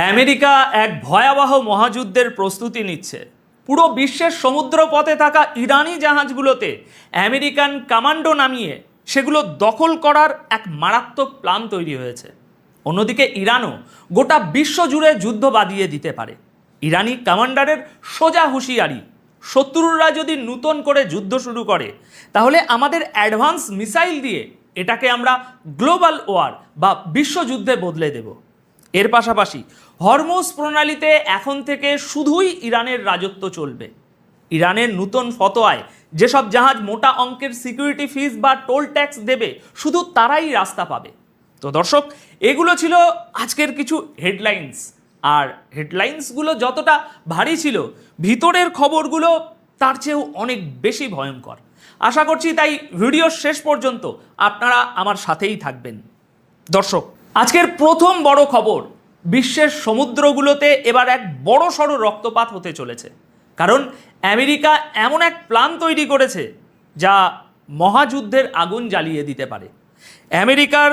America এক ভয়াবহ মহাযুদ্ধের প্রস্তুতি নিচ্ছে। পুরো বিশ্বের সমুদ্রপথে থাকা ইরানি জাহাজগুলোতে আমেরিকান কমান্ডো নামিয়ে সেগুলো দখল করার এক মারাত্মক প্ল্যান তৈরি হয়েছে। অন্যদিকে ইরানও গোটা বিশ্ব জুড়ে যুদ্ধ বাঁধিয়ে দিতে পারে। ইরানি কমান্ডারের সোজা হুঁশিয়ারি, শত্রুরা যদি নতুন করে যুদ্ধ শুরু করে তাহলে আমাদের অ্যাডভান্স মিসাইল দিয়ে এটাকে আমরা গ্লোবাল ওয়ার বা বিশ্বযুদ্ধে বদলে দেব। এর পাশাপাশি হরমুজ প্রণালীতে এখন থেকে শুধুই ইরানের রাজত্ব চলবে। ইরানের নতুন ফতোয়ায় যেসব জাহাজ মোটা অঙ্কের সিকিউরিটি ফিস বা টোল ট্যাক্স দেবে শুধু তারাই রাস্তা পাবে। তো দর্শক, এগুলো ছিল আজকের কিছু হেডলাইন্স। আর হেডলাইন্সগুলো যতটা ভারী ছিল, ভিতরের খবরগুলো তার চেয়েও অনেক বেশি ভয়ঙ্কর। আশা করছি তাই ভিডিওর শেষ পর্যন্ত আপনারা আমার সাথেই থাকবেন। দর্শক, আজকের প্রথম বড় খবর, বিশ্বের সমুদ্রগুলোতে এবার এক বড় সড়ো রক্তপাত হতে চলেছে। কারণ আমেরিকা এমন এক প্ল্যান তৈরি করেছে যা মহাযুদ্ধের আগুন জ্বালিয়ে দিতে পারে। আমেরিকার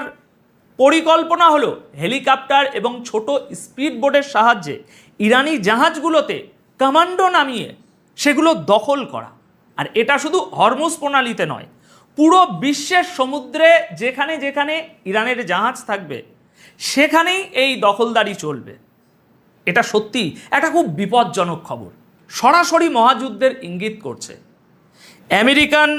পরিকল্পনা হলো হেলিকপ্টার এবং ছোট স্পিড বোটের সাহায্যে ইরানি জাহাজগুলোতে কমান্ডো নামিয়ে সেগুলো দখল করা। আর এটা শুধু হরমুজ প্রণালীতে নয়, পুরো বিশ্বের সমুদ্রে যেখানে যেখানে ইরানের জাহাজ থাকবে সেখানেই এই দখলদারি চলবে। এটা সত্যি একটা খুব বিপজ্জনক খবর, সরাসরি মহাযুদ্ধের ইঙ্গিত করছে। আমেরিকান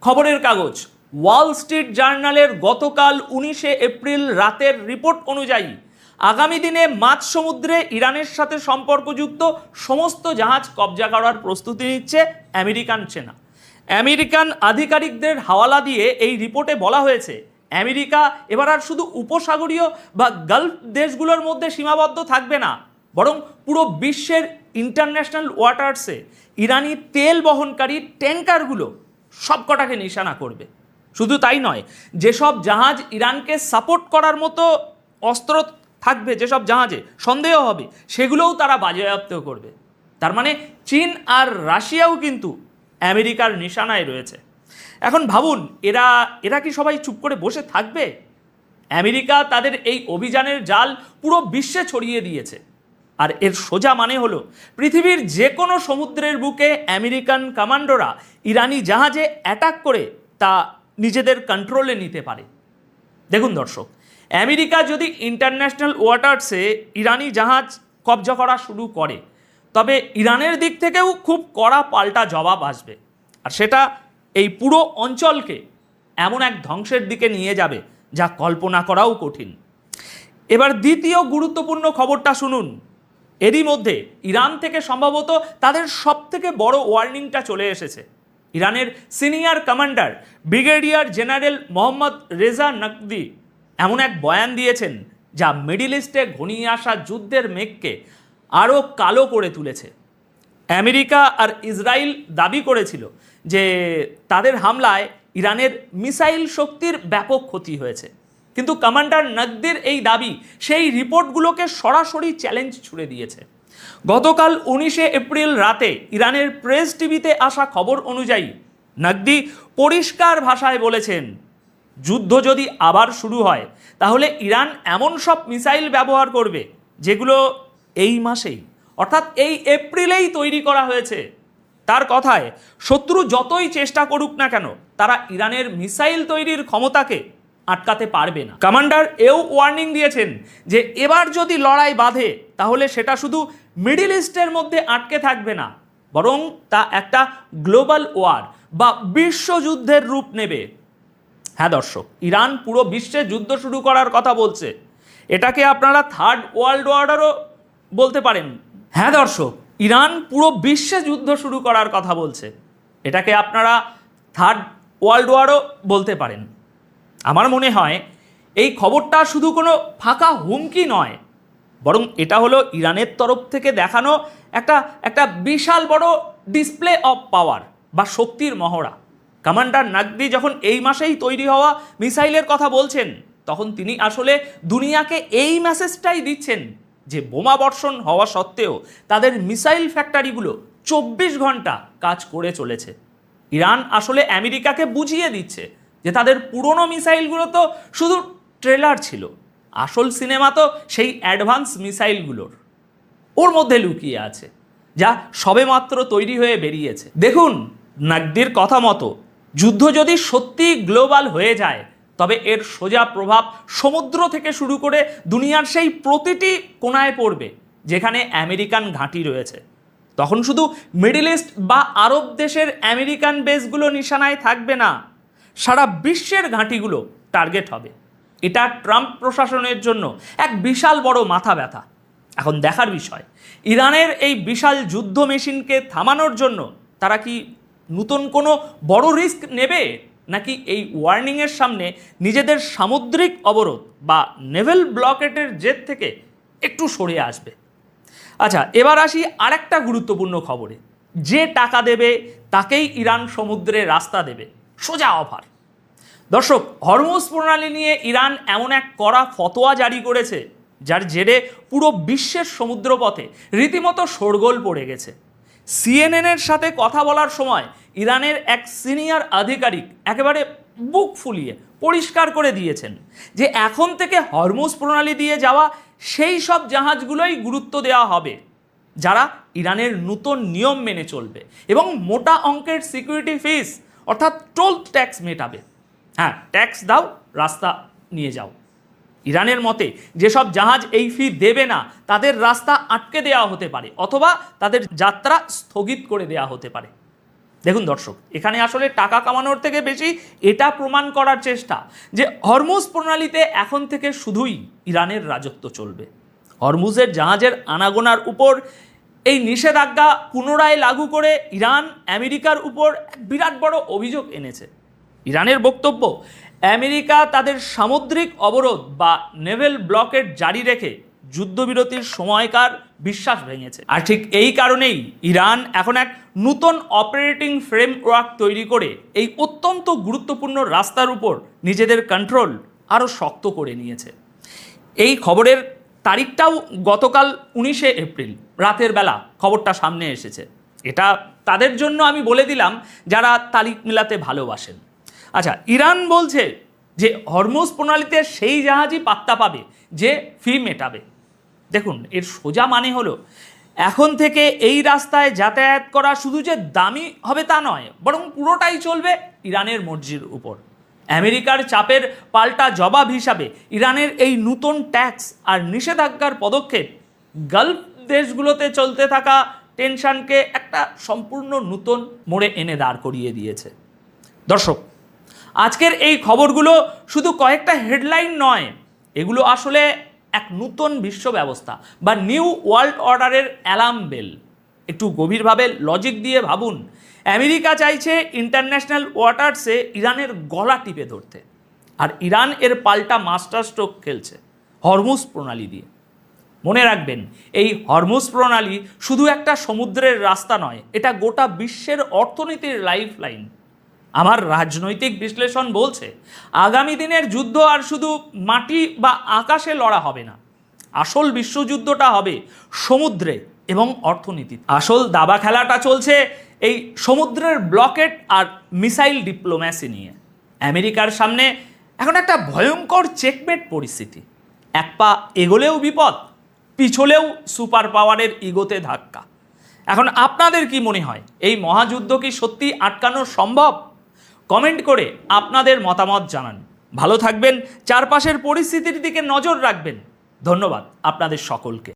খবরের কাগজ ওয়াল স্ট্রিট জার্নালের গতকাল 19 এপ্রিল রাতের রিপোর্ট অনুযায়ী আগামী দিনে মাঝ সমুদ্রে ইরানের সাথে সম্পর্কযুক্ত সমস্ত জাহাজ কবজা করার প্রস্তুতি নিচ্ছে আমেরিকান সেনা। আমেরিকান আধিকারিকদের হাওয়ালা দিয়ে এই রিপোর্টে বলা হয়েছে, আমেরিকা এবার আর শুধু উপসাগরীয় বা গালফ দেশগুলোর মধ্যে সীমাবদ্ধ থাকবে না, বরং পুরো বিশ্বের ইন্টারন্যাশনাল ওয়াটার্সে ইরানি তেল বহনকারী ট্যাঙ্কারগুলো সবকটাকে নিশানা করবে। শুধু তাই নয়, যেসব জাহাজ ইরানকে সাপোর্ট করার মতো অস্ত্র থাকবে, যেসব জাহাজে সন্দেহ হবে, সেগুলোও তারা বাজেয়াপ্ত করবে। তার মানে চীন আর রাশিয়াও কিন্তু আমেরিকার নিশানায় রয়েছে। এখন ভাবুন, এরা কি সবাই চুপ করে বসে থাকবে? আমেরিকা তাদের এই অভিযানের জাল পুরো বিশ্বে ছড়িয়ে দিয়েছে। আর এর সোজা মানে হলো, পৃথিবীর যে কোনো সমুদ্রের বুকে আমেরিকান কমান্ডোরা ইরানি জাহাজে অ্যাটাক করে তা নিজেদের কন্ট্রোলে নিতে পারে। দেখুন দর্শক, আমেরিকা যদি ইন্টারন্যাশনাল ওয়াটার্সে ইরানি জাহাজ কবজা করা শুরু করে তবে ইরানের দিক থেকেও খুব কড়া পাল্টা জবাব আসবে। আর সেটা এই পুরো অঞ্চলকে এমন এক ধ্বংসের দিকে নিয়ে যাবে যা কল্পনা করাও কঠিন। এবার দ্বিতীয় গুরুত্বপূর্ণ খবরটা শুনুন। এরই মধ্যে ইরান থেকে সম্ভবত তাদের সবথেকে বড় ওয়ার্নিংটা চলে এসেছে। ইরানের senior commander brigadier general Mohammad Reza Naqvi এমন এক বয়ান দিয়েছেন যা মিডল ইস্টে ঘনিয়ে আসা যুদ্ধের মেঘকে আরও কালো করে তুলেছে। আমেরিকা আর ইসরায়েল দাবি করেছিল যে তাদের হামলায় ইরানের মিসাইল শক্তির ব্যাপক ক্ষতি হয়েছে, কিন্তু কমান্ডার নকভির এই দাবি সেই রিপোর্টগুলোকে সরাসরি চ্যালেঞ্জ ছুড়ে দিয়েছে। গতকাল 19 এপ্রিল রাতে ইরানের প্রেস টিভিতে আসা খবর অনুযায়ী নকভি পরিষ্কার ভাষায় বলেছেন, যুদ্ধ যদি আবার শুরু হয় তাহলে ইরান এমন সব মিসাইল ব্যবহার করবে যেগুলো এই মাসেই, অর্থাৎ এই এপ্রিলেই তৈরি করা হয়েছে। তার কথায়, শত্রু যতই চেষ্টা করুক না কেন তারা ইরানের মিসাইল তৈরির ক্ষমতাকে আটকাতে পারবে না। কমান্ডার এও ওয়ার্নিং দিয়েছেন যে এবার যদি লড়াই বাঁধে তাহলে সেটা শুধু মিডল ইস্টের মধ্যে আটকে থাকবে না, বরং তা একটা গ্লোবাল ওয়ার বা বিশ্বযুদ্ধের রূপ নেবে। হ্যাঁ দর্শক, ইরান পুরো বিশ্বে যুদ্ধ শুরু করার কথা বলছে। এটাকে আপনারা থার্ড ওয়ার্ল্ড ওয়ারও বলতে পারেন। হ্যাঁ দর্শক, ইরান পুরো বিশ্বে যুদ্ধ শুরু করার কথা বলছে। এটাকে আপনারা থার্ড ওয়ার্ল্ড ওয়ারও বলতে পারেন। আমার মনে হয় এই খবরটা শুধু কোনো ফাঁকা হুমকি নয়, বরং এটা হলো ইরানের তরফ থেকে দেখানো একটা বিশাল বড় ডিসপ্লে অফ পাওয়ার বা শক্তির মহড়া। কমান্ডার নকভি যখন এই মাসেই তৈরি হওয়া মিসাইলের কথা বলছেন তখন তিনি আসলে দুনিয়াকে এই মেসেজটাই দিচ্ছেন যে বোমা বর্ষণ হওয়া সত্ত্বেও তাদের মিসাইল ফ্যাক্টরিগুলো 24 ঘন্টা কাজ করে চলেছে। ইরান আসলে আমেরিকাকে বুঝিয়ে দিচ্ছে যে তাদের পুরনো মিসাইলগুলো তো শুধু ট্রেলার ছিল, আসল সিনেমা তো সেই অ্যাডভান্স মিসাইলগুলোর, ওর মধ্যে লুকিয়ে আছে, যা সবেমাত্র তৈরি হয়ে বেরিয়েছে। দেখুন, নাকদির কথা মতো যুদ্ধ যদি সত্যি গ্লোবাল হয়ে যায়, তবে এর সোজা প্রভাব সমুদ্র থেকে শুরু করে দুনিয়ার সেই প্রতিটি কোণায় পড়বে যেখানে আমেরিকান ঘাঁটি রয়েছে। তখন শুধু মিডল ইস্ট বা আরব দেশের আমেরিকান বেসগুলো নিশানায় থাকবে না, সারা বিশ্বের ঘাঁটিগুলো টার্গেট হবে। এটা ট্রাম্প প্রশাসনের জন্য এক বিশাল বড় মাথা ব্যথা। এখন দেখার বিষয়, ইরানের এই বিশাল যুদ্ধ মেশিনকে থামানোর জন্য তারা কি নতুন কোনো বড় রিস্ক নেবে, নাকি এই ওয়ার্নিংয়ের সামনে নিজেদের সামুদ্রিক অবরোধ বা নেভেল ব্লকেটের জেদ থেকে একটু সরে আসবে। আচ্ছা, এবার আসি আরেকটা গুরুত্বপূর্ণ খবরে। যে টাকা দেবে তাকেই ইরান সমুদ্রে রাস্তা দেবে, সোজা অফার। দর্শক, হরমুজ প্রণালী নিয়ে ইরান এমন এক কড়া ফতোয়া জারি করেছে যার জেরে পুরো বিশ্বের সমুদ্রপথে রীতিমতো শোরগোল পড়ে গেছে। সিএনএনের সাথে কথা বলার সময় ইরানের এক সিনিয়র আধিকারিক একেবারে বুক ফুলিয়ে পরিষ্কার করে দিয়েছেন যে এখন থেকে হরমুজ প্রণালী দিয়ে যাওয়া সেই সব জাহাজগুলোই গুরুত্ব দেওয়া হবে যারা ইরানের নতুন নিয়ম মেনে চলবে এবং মোটা অঙ্কের সিকিউরিটি ফিস অর্থাৎ টোল ট্যাক্স মেটাবে। হ্যাঁ, ট্যাক্স দাও, রাস্তা নিয়ে যাও। ইরানের মতে যেসব জাহাজ এই ফি দেবে না তাদের রাস্তা আটকে দেওয়া হতে পারে অথবা তাদের যাত্রা স্থগিত করে দেওয়া হতে পারে। দেখুন দর্শক, এখানে আসলে টাকা কামানোর থেকে বেশি এটা প্রমাণ করার চেষ্টা যে হরমুজ প্রণালীতে এখন থেকে শুধুই ইরানের রাজত্ব চলবে। হরমুজের জাহাজের আনাগোনার উপর এই নিষেধাজ্ঞা পুনরায় লাগু করে ইরান আমেরিকার উপর এক বিরাট বড় অভিযোগ এনেছে। ইরানের বক্তব্য, আমেরিকা তাদের সামুদ্রিক অবরোধ বা নেভেল ব্লকেট জারি রেখে যুদ্ধবিরতির সময়কার বিশ্বাস ভেঙেছে। আর ঠিক এই কারণেই ইরান এখন এক নতুন অপারেটিং ফ্রেমওয়ার্ক তৈরি করে এই অত্যন্ত গুরুত্বপূর্ণ রাস্তার উপর নিজেদের কন্ট্রোল আরও শক্ত করে নিয়েছে। এই খবরের তারিখটাও গতকাল 19শে এপ্রিল রাতের বেলা খবরটা সামনে এসেছে। এটা তাদের জন্য আমি বলে দিলাম যারা তারিখ মিলাতে ভালোবাসেন। আচ্ছা, ইরান বলছে যে হরমুজ প্রণালীতে সেই জাহাজই পাত্তা পাবে যে ফি মেটাবে। দেখুন, এর সোজা মানে হলো এখন থেকে এই রাস্তায় যাতায়াত করা শুধু যে দামি হবে তা নয়, বরং পুরোটাই চলবে ইরানের মর্জির উপর। আমেরিকার চাপের পাল্টা জবাব হিসাবে ইরানের এই নতুন ট্যাক্স আর নিষেধাজ্ঞার পদক্ষেপ গালফ দেশগুলোতে চলতে থাকা টেনশনকে একটা সম্পূর্ণ নতুন মোড়ে এনে দাঁড় করিয়ে দিয়েছে। দর্শক, আজকের এই খবরগুলো শুধু কয়েকটা হেডলাইন নয়, এগুলো আসলে এক নতুন বিশ্ব ব্যবস্থা বা নিউ ওয়ার্ল্ড অর্ডারের অ্যালার্ম বেল। একটু গভীরভাবে লজিক দিয়ে ভাবুন। আমেরিকা চাইছে ইন্টারন্যাশনাল ওয়াটার্সে ইরানের গলা টিপে ধরতে, আর ইরান এর পাল্টা মাস্টার স্ট্রোক খেলছে হরমুজ প্রণালী দিয়ে। মনে রাখবেন, এই হরমুজ প্রণালী শুধু একটা সমুদ্রের রাস্তা নয়, এটা গোটা বিশ্বের অর্থনীতির লাইফলাইন। আমার রাজনৈতিক বিশ্লেষণ বলছে আগামী দিনের যুদ্ধ আর শুধু মাটি বা আকাশে লড়া হবে না, আসল বিশ্বযুদ্ধটা হবে সমুদ্রে এবং অর্থনীতিতে। আসল দাবা খেলাটা চলছে এই সমুদ্রের ব্লকেট আর মিসাইল ডিপ্লোম্যাসি নিয়ে। আমেরিকার সামনে এখন একটা ভয়ঙ্কর চেকমেট পরিস্থিতি। এক পা এগোলেও বিপদ, পিছলেও সুপার পাওয়ারের ইগোতে ধাক্কা। এখন আপনাদের কি মনে হয়, এই মহাযুদ্ধ কি সত্যি আটকানো সম্ভব? কমেন্ট করে আপনাদের মতামত জানান। ভালো থাকবেন, চারপাশের পরিস্থিতির দিকে নজর রাখবেন। ধন্যবাদ আপনাদের সকলকে।